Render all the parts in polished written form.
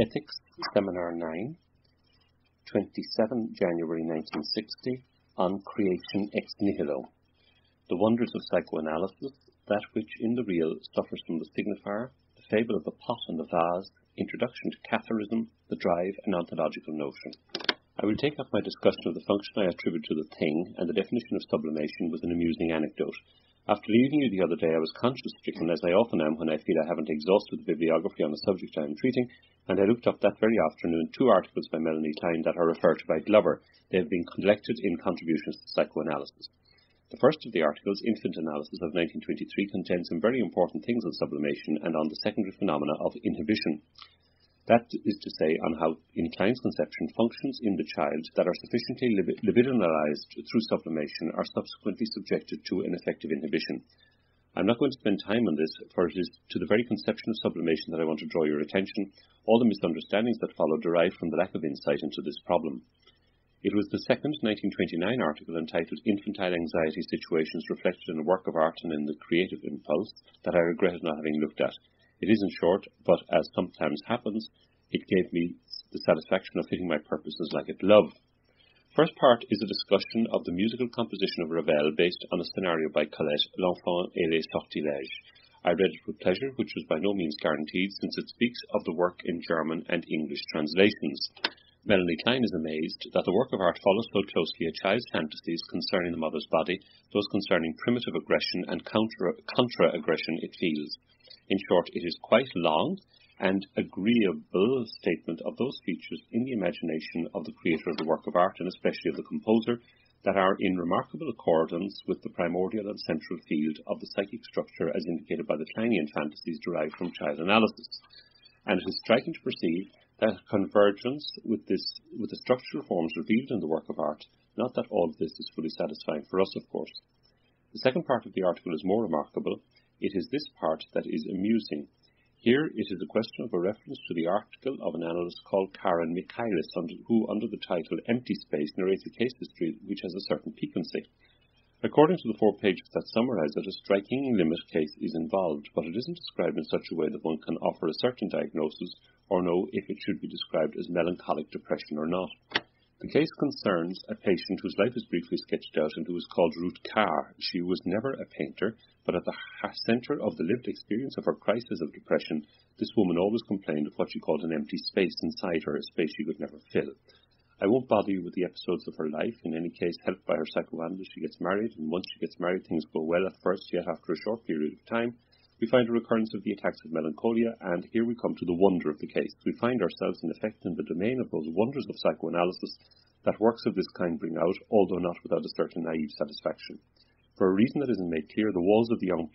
Ethics, Seminar 9, 27 January 1960, on Creation ex nihilo. The wonders of psychoanalysis, that which in the real suffers from the signifier, the fable of the pot and the vase, introduction to Catharism, the drive, and ontological notion. I will take up my discussion of the function I attribute to the thing and the definition of sublimation with an amusing anecdote. After leaving you the other day, I was conscience-stricken, as I often am when I feel I haven't exhausted the bibliography on the subject I am treating, and I looked up that very afternoon 2 articles by Melanie Klein that are referred to by Glover. They have been collected in Contributions to Psychoanalysis. The first of the articles, Infant Analysis of 1923, contains some very important things on sublimation and on the secondary phenomena of inhibition. That is to say, on how, in Klein's conception, functions in the child that are sufficiently libidinalized through sublimation are subsequently subjected to an effective inhibition. I'm not going to spend time on this, for it is to the very conception of sublimation that I want to draw your attention. All the misunderstandings that follow derive from the lack of insight into this problem. It was the second 1929 article entitled Infantile Anxiety Situations Reflected in a Work of Art and in the Creative Impulse that I regretted not having looked at. It isn't short, but as sometimes happens, it gave me the satisfaction of hitting my purposes like a glove. First part is a discussion of the musical composition of Ravel based on a scenario by Colette, L'Enfant et les Sortilèges. I read it with pleasure, which was by no means guaranteed, since it speaks of the work in German and English translations. Melanie Klein is amazed that the work of art follows so closely a child's fantasies concerning the mother's body, those concerning primitive aggression and contra-aggression it feels. In short, it is quite long and agreeable statement of those features in the imagination of the creator of the work of art, and especially of the composer, that are in remarkable accordance with the primordial and central field of the psychic structure as indicated by the Kleinian fantasies derived from child analysis. And it is striking to perceive that convergence with the structural forms revealed in the work of art, not that all of this is fully satisfying for us, of course. The second part of the article is more remarkable. It is this part that is amusing. Here it is a question of a reference to the article of an analyst called Karen Michaelis, who, under the title Empty Space, narrates a case history which has a certain piquancy. According to the 4 pages that summarize it, a striking limit case is involved, but it isn't described in such a way that one can offer a certain diagnosis or know if it should be described as melancholic depression or not. The case concerns a patient whose life is briefly sketched out and who is called Ruth Carr. She was never a painter, but at the center of the lived experience of her crisis of depression, this woman always complained of what she called an empty space inside her, a space she could never fill. I won't bother you with the episodes of her life. In any case, helped by her psychoanalyst, she gets married, and once she gets married, things go well at first, yet after a short period of time, we find a recurrence of the attacks of melancholia, and here we come to the wonder of the case. We find ourselves, in effect, in the domain of those wonders of psychoanalysis that works of this kind bring out, although not without a certain naive satisfaction. For a reason that isn't made clear, the walls of the young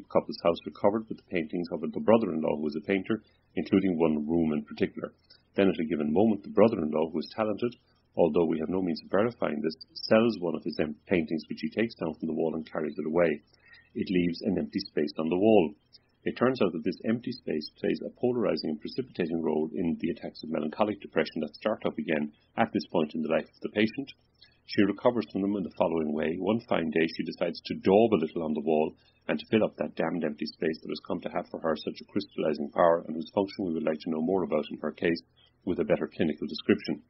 couple's house are covered with the paintings of the brother-in-law who was a painter, including one room in particular. Then at a given moment, the brother-in-law, who is talented, although we have no means of verifying this, sells one of his paintings, which he takes down from the wall and carries it away. It leaves an empty space on the wall. It turns out that this empty space plays a polarizing and precipitating role in the attacks of melancholic depression that start up again at this point in the life of the patient. She recovers from them in the following way. One fine day she decides to daub a little on the wall and to fill up that damned empty space that has come to have for her such a crystallizing power and whose function we would like to know more about in her case with a better clinical description.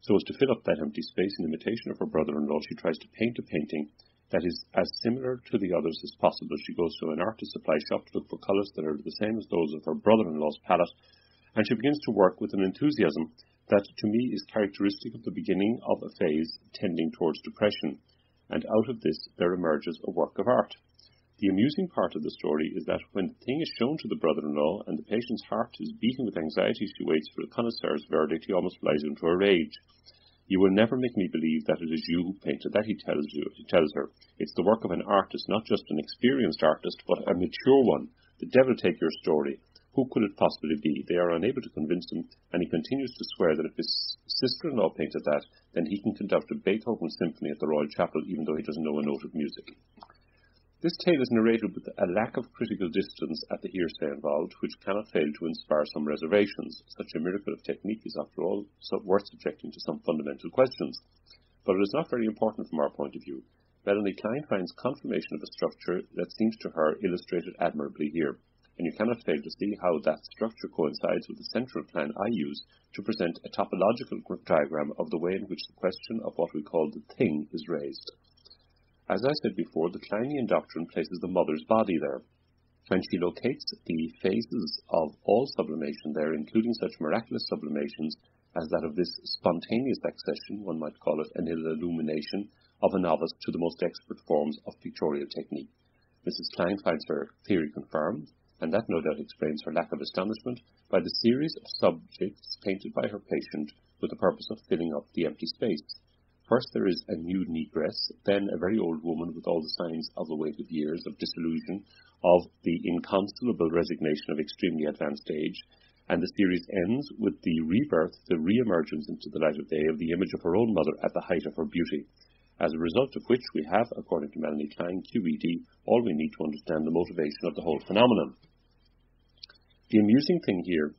So as to fill up that empty space in imitation of her brother-in-law, she tries to paint a painting that is as similar to the others as possible. She goes to an artist supply shop to look for colours that are the same as those of her brother-in-law's palette, and she begins to work with an enthusiasm that to me is characteristic of the beginning of a phase tending towards depression, and out of this there emerges a work of art. The amusing part of the story is that when the thing is shown to the brother-in-law and the patient's heart is beating with anxiety, she waits for the connoisseur's verdict. He almost flies into a rage. You will never make me believe that it is you who painted that, he tells her. It's the work of an artist, not just an experienced artist, but a mature one. The devil take your story. Who could it possibly be? They are unable to convince him, and he continues to swear that if his sister-in-law painted that, then he can conduct a Beethoven symphony at the Royal Chapel, even though he doesn't know a note of music. This tale is narrated with a lack of critical distance at the hearsay involved, which cannot fail to inspire some reservations. Such a miracle of technique is, after all, worth subjecting to some fundamental questions. But it is not very important from our point of view. Melanie Klein finds confirmation of a structure that seems to her illustrated admirably here. and you cannot fail to see how that structure coincides with the central plan I use to present a topological diagram of the way in which the question of what we call the thing is raised. As I said before, the Kleinian doctrine places the mother's body there, and she locates the phases of all sublimation there, including such miraculous sublimations as that of this spontaneous accession, one might call it an illumination, of a novice to the most expert forms of pictorial technique. Mrs. Klein finds her theory confirmed, and that no doubt explains her lack of astonishment by the series of subjects painted by her patient with the purpose of filling up the empty space. First there is a nude negress, then a very old woman with all the signs of the weight of years, of disillusion, of the inconsolable resignation of extremely advanced age, and the series ends with the rebirth, the re-emergence into the light of day of the image of her own mother at the height of her beauty, as a result of which we have, according to Melanie Klein, QED, all we need to understand the motivation of the whole phenomenon. The amusing thing here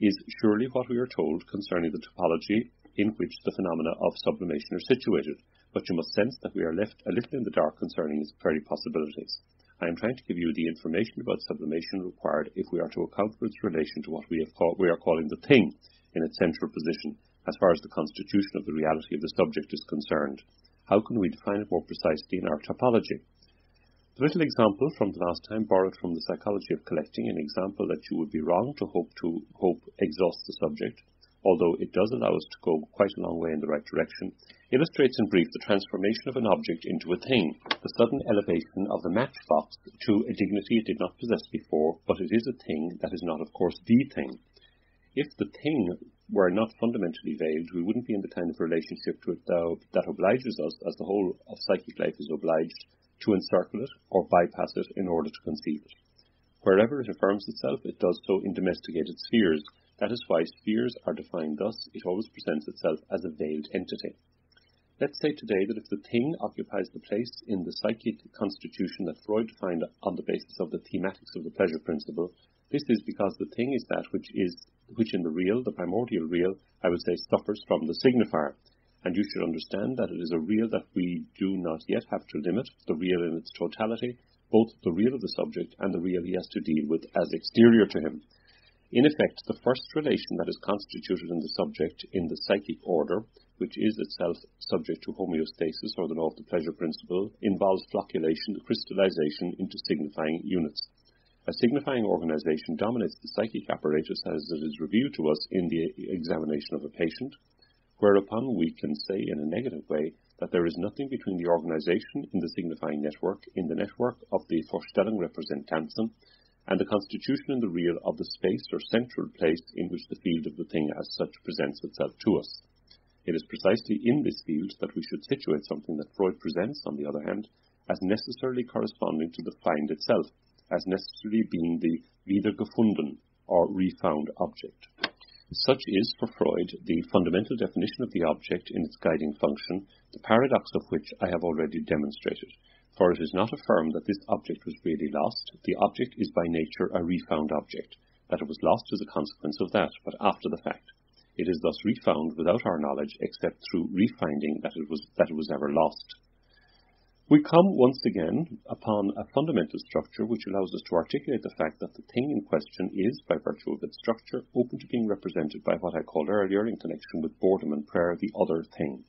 is surely what we are told concerning the topology in which the phenomena of sublimation are situated, but you must sense that we are left a little in the dark concerning its very possibilities. I am trying to give you the information about sublimation required if we are to account for its relation to what we are calling the thing in its central position, as far as the constitution of the reality of the subject is concerned. How can we define it more precisely in our topology? The little example from the last time, borrowed from the psychology of collecting, an example that you would be wrong to hope exhausts the subject, although it does allow us to go quite a long way in the right direction, illustrates in brief the transformation of an object into a thing, the sudden elevation of the matchbox to a dignity it did not possess before, but it is a thing that is not, of course, the thing. If the thing were not fundamentally veiled, we wouldn't be in the kind of relationship to it that obliges us, as the whole of psychic life is obliged, to encircle it or bypass it in order to conceive it. Wherever it affirms itself, it does so in domesticated spheres. That is why spheres are defined thus. It always presents itself as a veiled entity. Let's say today that if the thing occupies the place in the psychic constitution that Freud defined on the basis of the thematics of the pleasure principle, this is because the thing is that which in the real, the primordial real, I would say, suffers from the signifier. And you should understand that it is a real that we do not yet have to limit, the real in its totality, both the real of the subject and the real he has to deal with as exterior to him. In effect, the first relation that is constituted in the subject in the psychic order, which is itself subject to homeostasis or the law of the pleasure principle, involves flocculation, the crystallization into signifying units. A signifying organization dominates the psychic apparatus as it is revealed to us in the examination of a patient, whereupon we can say in a negative way that there is nothing between the organization in the signifying network, in the network of the Vorstellung Repräsentanzen, and the constitution in the real of the space or central place in which the field of the thing as such presents itself to us. It is precisely in this field that we should situate something that Freud presents, on the other hand, as necessarily corresponding to the find itself, as necessarily being the wiedergefunden, or refound object. Such is, for Freud, the fundamental definition of the object in its guiding function, the paradox of which I have already demonstrated. For it is not affirmed that this object was really lost. The object is by nature a refound object, that it was lost as a consequence of that, but after the fact. It is thus refound without our knowledge, except through refinding that it was ever lost. We come once again upon a fundamental structure which allows us to articulate the fact that the thing in question is, by virtue of its structure, open to being represented by what I called earlier in connection with boredom and prayer, the other thing.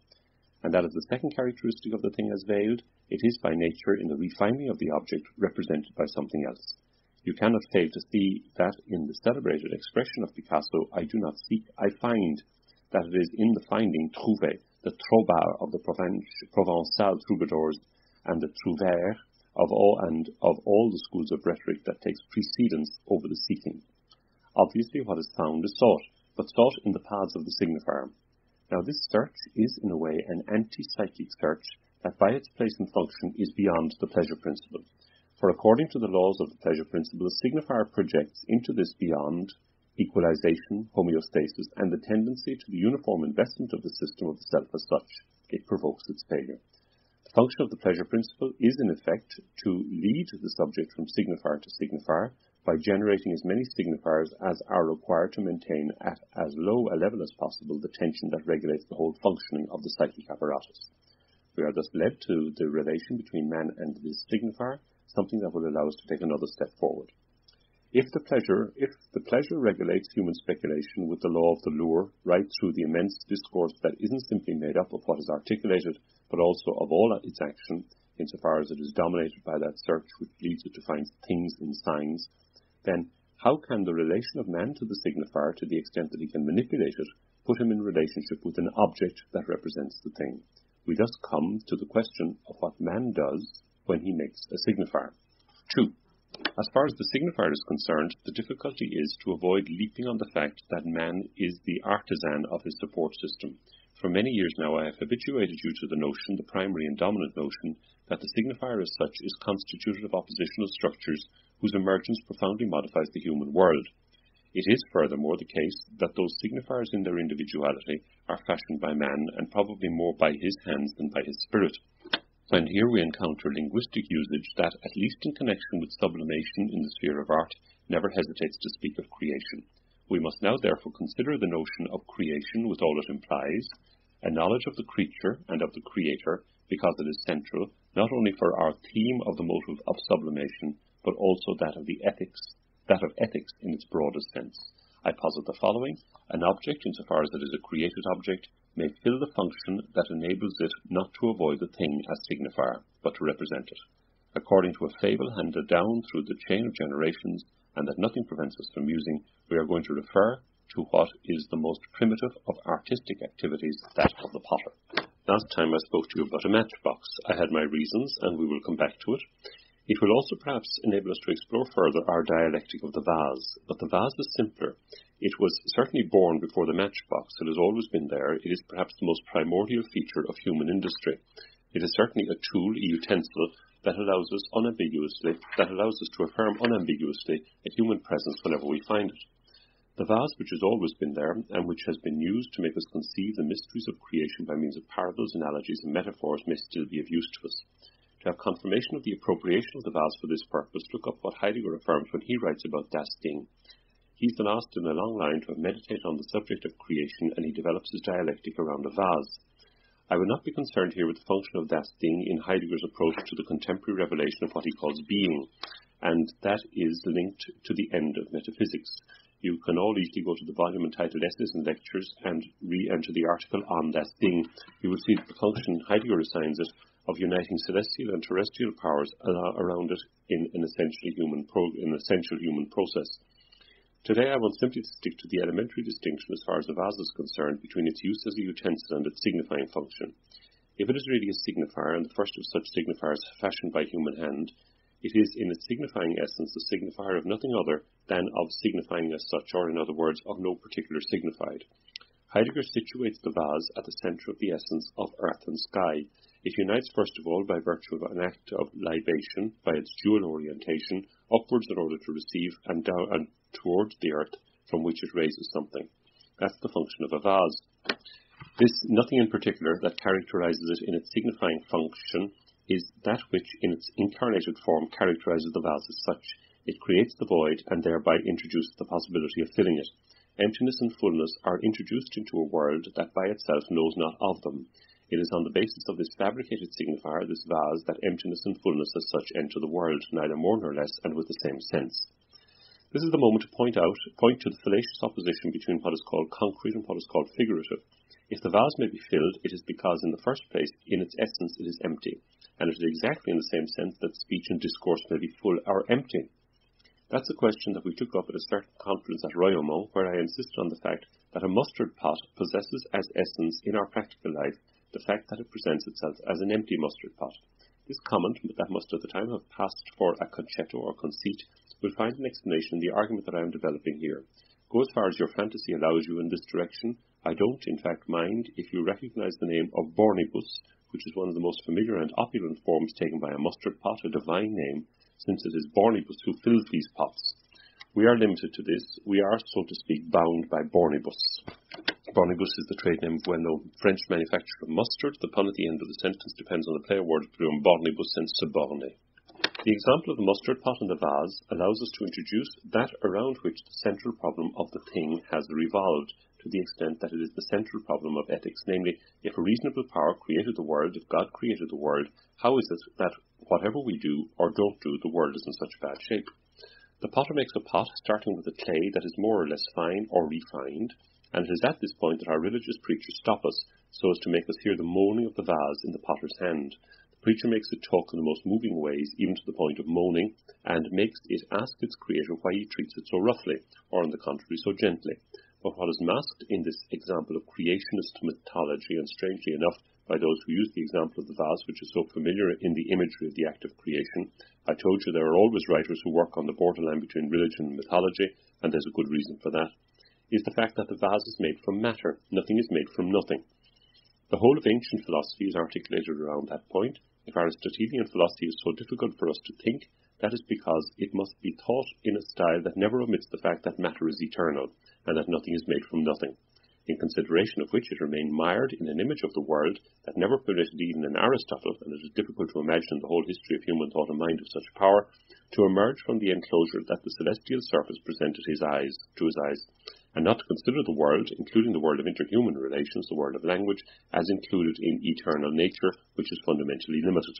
And that is the second characteristic of the thing as veiled. It is by nature, in the refining of the object, represented by something else. You cannot fail to see that in the celebrated expression of Picasso, I do not seek, I find, that it is in the finding, trouver, the trobar of the Provençal troubadours, and the trouvère of all the schools of rhetoric that takes precedence over the seeking. Obviously, what is found is sought, but sought in the paths of the signifier. Now, this search is, in a way, an anti-psychic search that by its place and function is beyond the pleasure principle. For according to the laws of the pleasure principle, the signifier projects into this beyond equalization, homeostasis, and the tendency to the uniform investment of the system of the self as such. It provokes its failure. The function of the pleasure principle is, in effect, to lead the subject from signifier to signifier by generating as many signifiers as are required to maintain at as low a level as possible the tension that regulates the whole functioning of the psychic apparatus. We are thus led to the relation between man and this signifier, something that will allow us to take another step forward. If the pleasure regulates human speculation with the law of the lure right through the immense discourse that isn't simply made up of what is articulated, but also of all its action, insofar as it is dominated by that search which leads it to find things in signs, then how can the relation of man to the signifier, to the extent that he can manipulate it, put him in relationship with an object that represents the thing? We thus come to the question of what man does when he makes a signifier. 2. As far as the signifier is concerned, the difficulty is to avoid leaping on the fact that man is the artisan of his support system. For many years now I have habituated you to the notion, the primary and dominant notion, that the signifier as such is constituted of oppositional structures whose emergence profoundly modifies the human world. It is furthermore the case that those signifiers in their individuality are fashioned by man, and probably more by his hands than by his spirit. And here we encounter linguistic usage that, at least in connection with sublimation in the sphere of art, never hesitates to speak of creation. We must now therefore consider the notion of creation with all it implies, a knowledge of the creature and of the creator, because it is central, not only for our theme of the motive of sublimation, but also that of ethics in its broadest sense. I posit the following: an object, insofar as it is a created object, may fill the function that enables it not to avoid the thing as signifier, but to represent it. According to a fable handed down through the chain of generations, and that nothing prevents us from using, we are going to refer to what is the most primitive of artistic activities, that of the potter. Last time I spoke to you about a matchbox. I had my reasons, and we will come back to it. It will also perhaps enable us to explore further our dialectic of the vase. But the vase is simpler. It was certainly born before the matchbox. It has always been there. It is perhaps the most primordial feature of human industry. It is certainly a tool, a utensil, that allows us to affirm unambiguously a human presence whenever we find it. The vase which has always been there, and which has been used to make us conceive the mysteries of creation by means of parables, analogies, and metaphors, may still be of use to us. To have confirmation of the appropriation of the vase for this purpose, look up what Heidegger affirms when he writes about das Ding. He's the last in a long line to have meditated on the subject of creation, and he develops his dialectic around a vase. I would not be concerned here with the function of das Ding in Heidegger's approach to the contemporary revelation of what he calls being, and that is linked to the end of metaphysics. You can all easily go to the volume entitled Essays and Lectures and re-enter the article on das Ding. You will see that the function Heidegger assigns it of uniting celestial and terrestrial powers around it in an essential human process. Today I want simply to stick to the elementary distinction as far as the vase is concerned between its use as a utensil and its signifying function. If it is really a signifier, and the first of such signifiers fashioned by human hand, it is in its signifying essence a signifier of nothing other than of signifying as such, or in other words, of no particular signified. Heidegger situates the vase at the centre of the essence of earth and sky. It unites first of all by virtue of an act of libation, by its dual orientation, upwards in order to receive, and down and towards the earth, from which it raises something. That's the function of a vase. This nothing in particular that characterizes it in its signifying function is that which in its incarnated form characterizes the vase as such. It creates the void and thereby introduces the possibility of filling it. Emptiness and fullness are introduced into a world that by itself knows not of them. It is on the basis of this fabricated signifier, this vase, that emptiness and fullness as such enter the world, neither more nor less, and with the same sense. This is the moment to point to the fallacious opposition between what is called concrete and what is called figurative. If the vase may be filled, it is because, in the first place, in its essence, it is empty, and it is exactly in the same sense that speech and discourse may be full or empty. That's a question that we took up at a certain conference at Royaumont, where I insisted on the fact that a mustard pot possesses as essence in our practical life the fact that it presents itself as an empty mustard pot. This comment, that must at the time have passed for a concetto or conceit, will find an explanation in the argument that I am developing here. Go as far as your fantasy allows you in this direction. I don't, in fact, mind if you recognize the name of bornibus, which is one of the most familiar and opulent forms taken by a mustard pot, a divine name, since it is bornibus who fills these pots. We are limited to this. We are, so to speak, bound by bornibus. Bornibus is the trade name of well-known French manufacturer of mustard. The pun at the end of the sentence depends on the play of words between bornibus and suborné. The example of the mustard pot and the vase allows us to introduce that around which the central problem of the thing has revolved, to the extent that it is the central problem of ethics, namely, if a reasonable power created the world, if God created the world, how is it that whatever we do or don't do, the world is in such bad shape? The potter makes a pot starting with a clay that is more or less fine or refined, and it is at this point that our religious preachers stop us, so as to make us hear the moaning of the vase in the potter's hand. The preacher makes it talk in the most moving ways, even to the point of moaning, and makes it ask its creator why he treats it so roughly, or on the contrary so gently. But what is masked in this example of creationist mythology, and strangely enough by those who use the example of the vase, which is so familiar in the imagery of the act of creation, I told you there are always writers who work on the borderline between religion and mythology, and there's a good reason for that, is the fact that the vase is made from matter. Nothing is made from nothing. The whole of ancient philosophy is articulated around that point. If Aristotelian philosophy is so difficult for us to think, that is because it must be taught in a style that never omits the fact that matter is eternal, and that nothing is made from nothing, in consideration of which it remained mired in an image of the world that never permitted even an Aristotle, and it is difficult to imagine the whole history of human thought and mind of such power, to emerge from the enclosure that the celestial surface presented to his eyes, and not to consider the world, including the world of interhuman relations, the world of language, as included in eternal nature, which is fundamentally limited.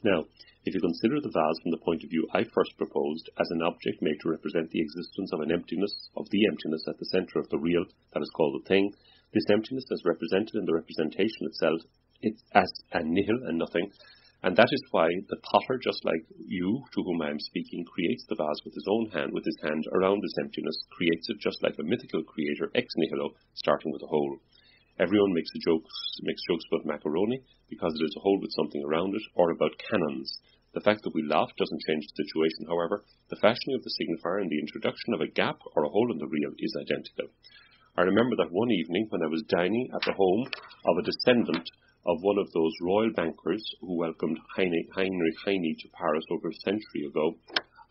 Now, if you consider the vase from the point of view I first proposed, as an object made to represent the existence of the emptiness at the centre of the real, that is called the thing, this emptiness as represented in the representation itself, it's as a nihil and nothing, and that is why the potter, just like you, to whom I am speaking, creates the vase with his hand around this emptiness, creates it just like a mythical creator ex nihilo, starting with a hole. Everyone makes jokes about macaroni because it is a hole with something around it, or about cannons. The fact that we laugh doesn't change the situation, however. The fashioning of the signifier and the introduction of a gap or a hole in the real is identical. I remember that one evening when I was dining at the home of a descendant of one of those royal bankers who welcomed Heinrich Heine to Paris over a century ago,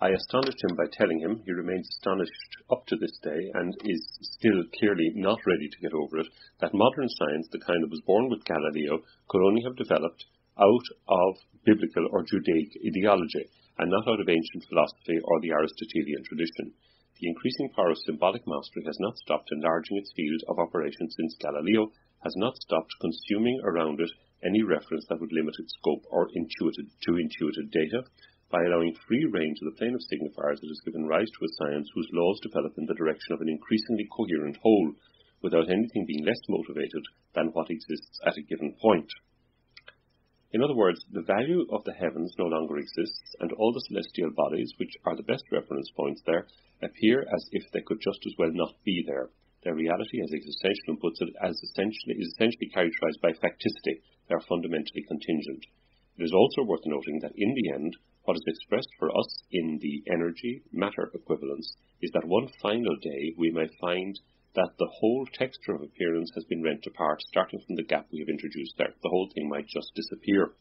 I astonished him by telling him, he remains astonished up to this day and is still clearly not ready to get over it, that modern science, the kind that was born with Galileo, could only have developed out of biblical or Judaic ideology, and not out of ancient philosophy or the Aristotelian tradition. The increasing power of symbolic mastery has not stopped enlarging its field of operation since Galileo has not stopped consuming around it any reference that would limit its scope or intuited data. By allowing free rein to the plane of signifiers, it has given rise to a science whose laws develop in the direction of an increasingly coherent whole, without anything being less motivated than what exists at a given point. In other words, the value of the heavens no longer exists, and all the celestial bodies, which are the best reference points there, appear as if they could just as well not be there. Their reality, as existentialism puts it, is essentially characterized by facticity. They are fundamentally contingent. It is also worth noting that in the end, what is expressed for us in the energy-matter equivalence is that one final day we may find that the whole texture of appearance has been rent apart, starting from the gap we have introduced there. The whole thing might just disappear.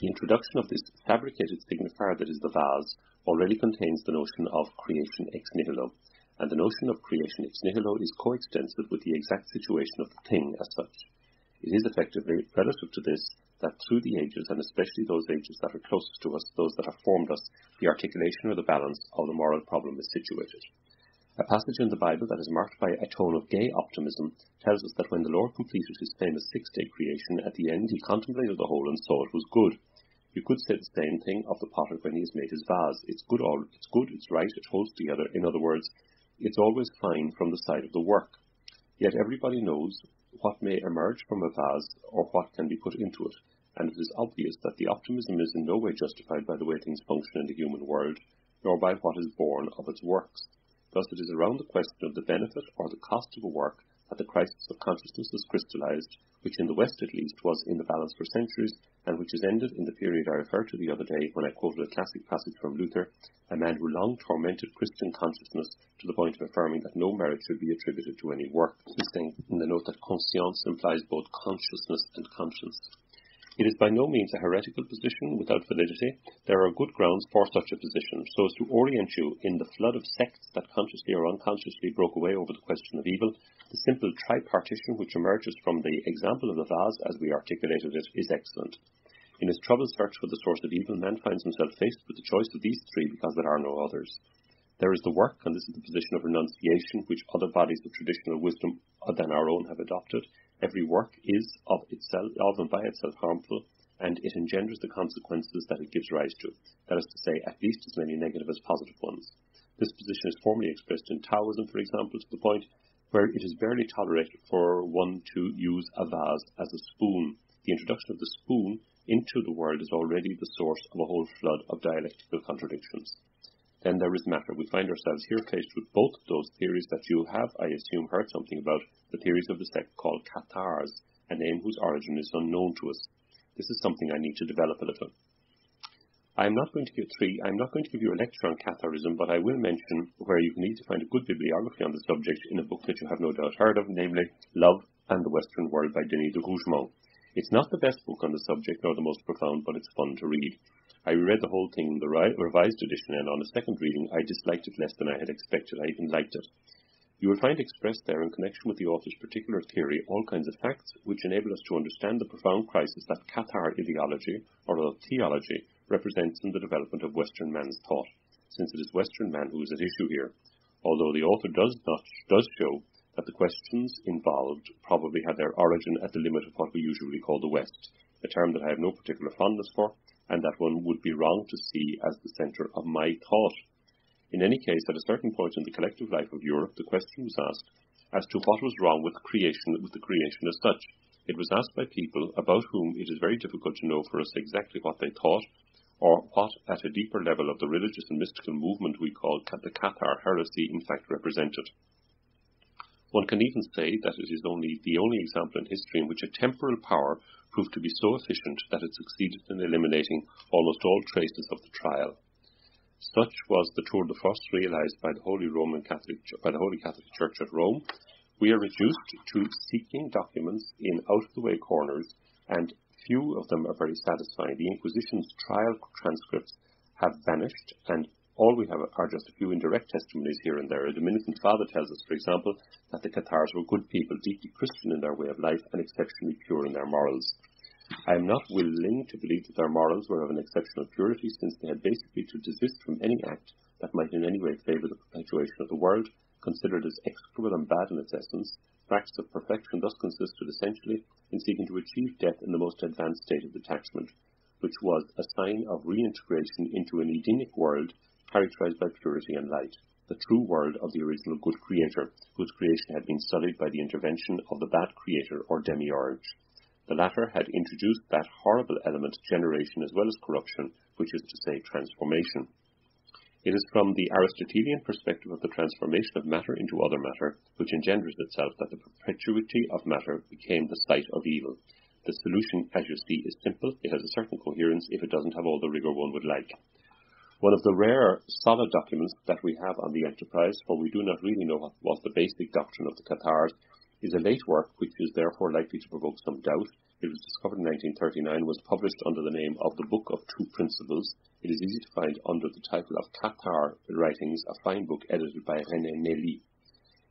The introduction of this fabricated signifier that is the vase already contains the notion of creation ex nihilo, and the notion of creation ex nihilo is coextensive with the exact situation of the thing as such. It is effectively relative to this that through the ages, and especially those ages that are closest to us, those that have formed us, the articulation or the balance of the moral problem is situated. A passage in the Bible that is marked by a tone of gay optimism tells us that when the Lord completed his famous six-day creation, at the end he contemplated the whole and saw it was good. You could say the same thing of the potter when he has made his vase. It's good, it's right, it holds together. In other words, it's always fine from the side of the work. Yet everybody knows what may emerge from a vase or what can be put into it, and it is obvious that the optimism is in no way justified by the way things function in the human world, nor by what is born of its works. Thus it is around the question of the benefit or the cost of a work that the crisis of consciousness is crystallized, which in the West at least was in the balance for centuries, and which is ended in the period I referred to the other day when I quoted a classic passage from Luther, a man who long tormented Christian consciousness to the point of affirming that no merit should be attributed to any work, insisting in the note that conscience implies both consciousness and conscience. It is by no means a heretical position without validity. There are good grounds for such a position, so as to orient you in the flood of sects that consciously or unconsciously broke away over the question of evil. The simple tripartition which emerges from the example of the vase as we articulated it is excellent. In his troubled search for the source of evil, man finds himself faced with the choice of these three because there are no others. There is the work, and this is the position of renunciation which other bodies of traditional wisdom than our own have adopted. Every work is of and by itself harmful, and it engenders the consequences that it gives rise to, that is to say, at least as many negative as positive ones. This position is formally expressed in Taoism, for example, to the point where it is barely tolerated for one to use a vase as a spoon. The introduction of the spoon into the world is already the source of a whole flood of dialectical contradictions. Then there is matter. We find ourselves here faced with both of those theories that you have, I assume, heard something about, the theories of the sect called Cathars, a name whose origin is unknown to us. This is something I need to develop a little. I'm not going to give you a lecture on Catharism, but I will mention where you can easily find a good bibliography on the subject in a book that you have no doubt heard of, namely Love and the Western World by Denis de Rougemont. It's not the best book on the subject nor the most profound, but it's fun to read. I read the whole thing in the revised edition, and on a second reading I disliked it less than I had expected. I even liked it. You will find expressed there, in connection with the author's particular theory, all kinds of facts which enable us to understand the profound crisis that Cathar ideology, or theology, represents in the development of Western man's thought, since it is Western man who is at issue here, although the author does show that the questions involved probably had their origin at the limit of what we usually call the West, a term that I have no particular fondness for, and that one would be wrong to see as the centre of my thought. In any case, at a certain point in the collective life of Europe, the question was asked as to what was wrong with the creation as such. It was asked by people about whom it is very difficult to know for us exactly what they thought, or what, at a deeper level of the religious and mystical movement we call the Cathar heresy, in fact represented. One can even say that it is the only example in history in which a temporal power proved to be so efficient that it succeeded in eliminating almost all traces of the trial. Such was the tour de force realized by the Holy Catholic Church at Rome. We are reduced to seeking documents in out-of-the-way corners, and few of them are very satisfying. The Inquisition's trial transcripts have vanished, and all we have are just a few indirect testimonies here and there. A Dominican father tells us, for example, that the Cathars were good people, deeply Christian in their way of life, and exceptionally pure in their morals. I am not willing to believe that their morals were of an exceptional purity, since they had basically to desist from any act that might in any way favour the perpetuation of the world, considered as execrable and bad in its essence. Practice of perfection thus consisted essentially in seeking to achieve death in the most advanced state of detachment, which was a sign of reintegration into an Edenic world characterized by purity and light, the true world of the original good creator, whose creation had been sullied by the intervention of the bad creator or demiurge. The latter had introduced that horrible element, generation as well as corruption, which is to say transformation. It is from the Aristotelian perspective of the transformation of matter into other matter, which engenders itself, that the perpetuity of matter became the site of evil. The solution, as you see, is simple. It has a certain coherence if it doesn't have all the rigour one would like. One of the rare solid documents that we have on the enterprise, for we do not really know what was the basic doctrine of the Cathars, is a late work which is therefore likely to provoke some doubt. It was discovered in 1939, was published under the name of the Book of Two Principles. It is easy to find under the title of Cathar Writings, a fine book edited by René Nelly.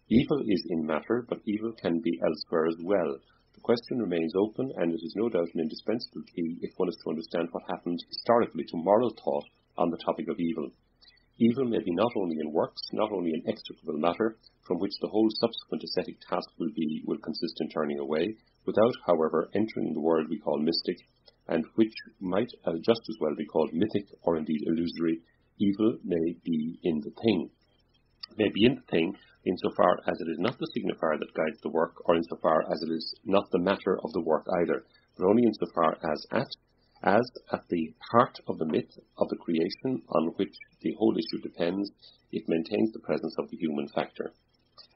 Evil is in matter, but evil can be elsewhere as well. The question remains open, and it is no doubt an indispensable key if one is to understand what happened historically to moral thought on the topic of evil. Evil may be not only in works, not only in execrable matter, from which the whole subsequent ascetic task will consist in turning away, without, however, entering the world we call mystic, and which might just as well be called mythic or indeed illusory. Evil may be in the thing. May be in the thing insofar as it is not the signifier that guides the work, or insofar as it is not the matter of the work either, but only insofar as at the heart of the myth of the creation on which the whole issue depends, it maintains the presence of the human factor.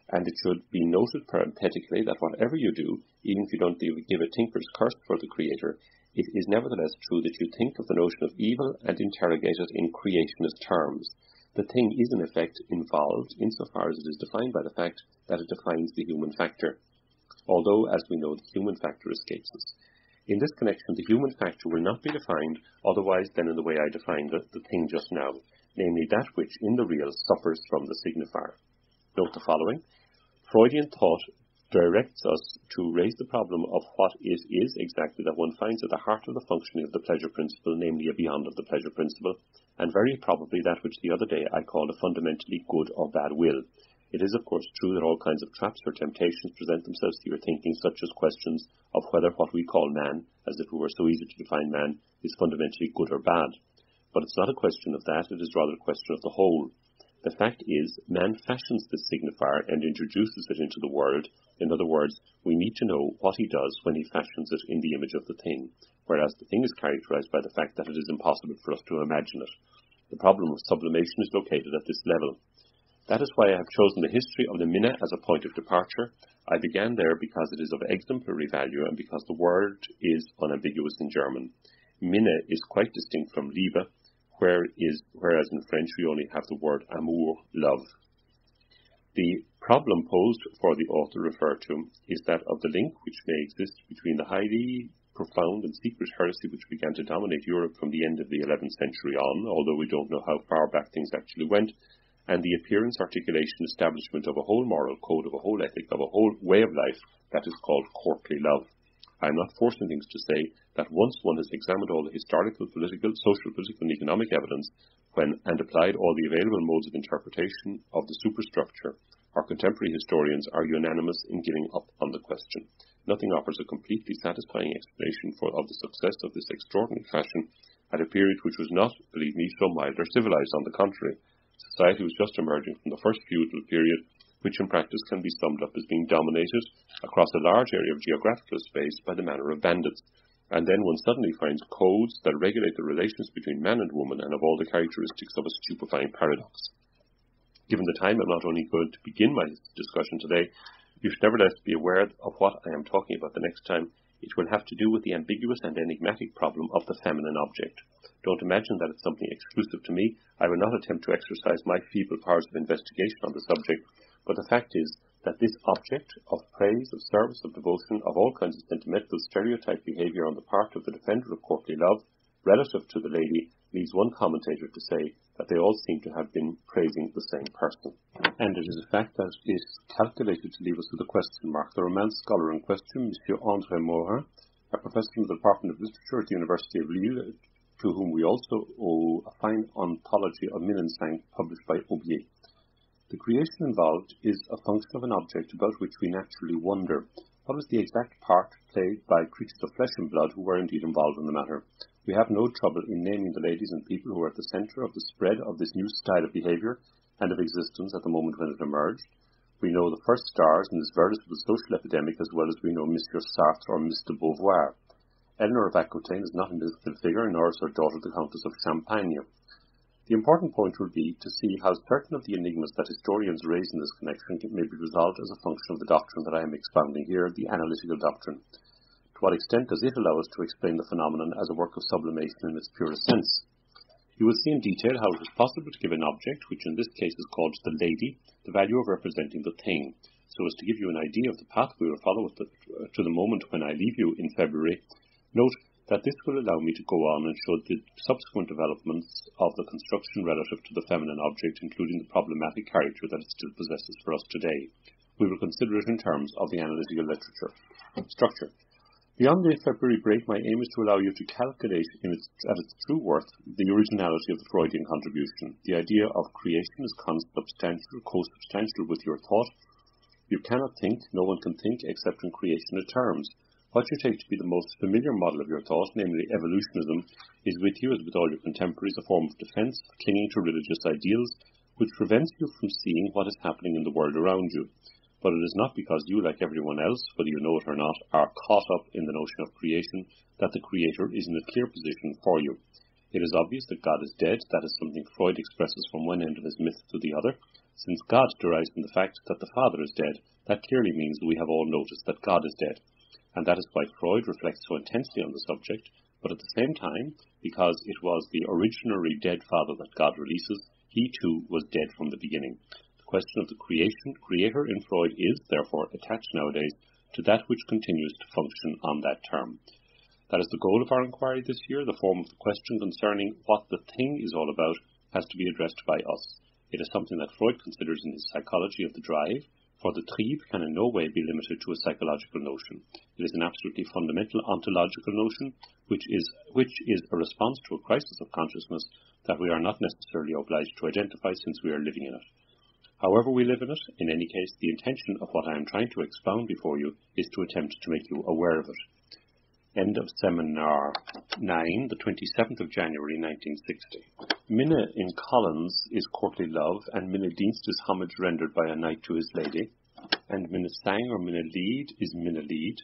And it should be noted parenthetically that whatever you do, even if you don't give a tinker's curse for the Creator, it is nevertheless true that you think of the notion of evil and interrogate it in creationist terms. The thing is in effect involved insofar as it is defined by the fact that it defines the human factor, although, as we know, the human factor escapes us. In this connection, the human factor will not be defined otherwise than in the way I defined the thing just now, namely that which in the real suffers from the signifier. Note the following. Freudian thought directs us to raise the problem of what it is exactly that one finds at the heart of the functioning of the pleasure principle, namely a beyond of the pleasure principle, and very probably that which the other day I called a fundamentally good or bad will. It is, of course, true that all kinds of traps or temptations present themselves to your thinking, such as questions of whether what we call man, as if it were so easy to define man, is fundamentally good or bad. But it's not a question of that, it is rather a question of the whole. The fact is, man fashions this signifier and introduces it into the world. In other words, we need to know what he does when he fashions it in the image of the thing, whereas the thing is characterized by the fact that it is impossible for us to imagine it. The problem of sublimation is located at this level. That is why I have chosen the history of the Minne as a point of departure. I began there because it is of exemplary value and because the word is unambiguous in German. Minne is quite distinct from Liebe, whereas in French we only have the word amour, love. The problem posed for the author referred to is that of the link which may exist between the highly profound and secret heresy which began to dominate Europe from the end of the 11th century on, although we don't know how far back things actually went, and the appearance, articulation, establishment of a whole moral code, of a whole ethic, of a whole way of life that is called courtly love. I am not forcing things to say that once one has examined all the historical, political, social, political, and economic evidence, and applied all the available modes of interpretation of the superstructure, our contemporary historians are unanimous in giving up on the question. Nothing offers a completely satisfying explanation of the success of this extraordinary fashion at a period which was not, believe me, so mild or civilized. On the contrary, society was just emerging from the first feudal period, which in practice can be summed up as being dominated across a large area of geographical space by the manner of bandits. And then one suddenly finds codes that regulate the relations between man and woman and of all the characteristics of a stupefying paradox. Given the time, I'm not only going to begin my discussion today, you should nevertheless be aware of what I am talking about the next time. It will have to do with the ambiguous and enigmatic problem of the feminine object. Don't imagine that it's something exclusive to me. I will not attempt to exercise my feeble powers of investigation on the subject, but the fact is that this object of praise, of service, of devotion, of all kinds of sentimental stereotyped behaviour on the part of the defender of courtly love, relative to the lady, leads one commentator to say that they all seem to have been praising the same person. And it is a fact that is calculated to leave us with a question mark. The Romance scholar in question, Monsieur André Morin, a professor in the Department of Literature at the University of Lille, to whom we also owe a fine anthology of Minnesang published by Aubier. The creation involved is a function of an object about which we naturally wonder. What was the exact part played by creatures of flesh and blood who were indeed involved in the matter? We have no trouble in naming the ladies and people who were at the centre of the spread of this new style of behaviour and of existence at the moment when it emerged. We know the first stars in this veritable social epidemic as well as we know Monsieur Sartre or Miss de Beauvoir. Eleanor of Aquitaine is not a mythical figure, nor is her daughter the Countess of Champagne. The important point will be to see how certain of the enigmas that historians raise in this connection may be resolved as a function of the doctrine that I am expounding here, the analytical doctrine. To what extent does it allow us to explain the phenomenon as a work of sublimation in its purest sense? You will see in detail how it is possible to give an object, which in this case is called the lady, the value of representing the thing. So as to give you an idea of the path we will follow to the moment when I leave you in February, note that this will allow me to go on and show the subsequent developments of the construction relative to the feminine object, including the problematic character that it still possesses for us today. We will consider it in terms of the analytical structure. Beyond the February break, my aim is to allow you to calculate at its true worth the originality of the Freudian contribution. The idea of creation is co-substantial with your thought. You cannot think, no one can think, except in creational terms. What you take to be the most familiar model of your thought, namely evolutionism, is with you, as with all your contemporaries, a form of defence, clinging to religious ideals, which prevents you from seeing what is happening in the world around you. But it is not because you, like everyone else, whether you know it or not, are caught up in the notion of creation, that the Creator is in a clear position for you. It is obvious that God is dead. That is something Freud expresses from one end of his myth to the other. Since God derives from the fact that the Father is dead, that clearly means that we have all noticed that God is dead. And that is why Freud reflects so intensely on the subject, but at the same time, because it was the originally dead Father that God releases, he too was dead from the beginning. The question of the creator in Freud is, therefore, attached nowadays to that which continues to function on that term. That is the goal of our inquiry this year. The form of the question concerning what the thing is all about has to be addressed by us. It is something that Freud considers in his psychology of the drive, for the trieb can in no way be limited to a psychological notion. It is an absolutely fundamental ontological notion, which is a response to a crisis of consciousness that we are not necessarily obliged to identify since we are living in it. However we live in it, in any case, the intention of what I am trying to expound before you is to attempt to make you aware of it. End of Seminar 9, the 27th of January 1960. Minne in Collins is courtly love, and minne dienst is homage rendered by a knight to his lady, and minne sang or minne lied is minne lied,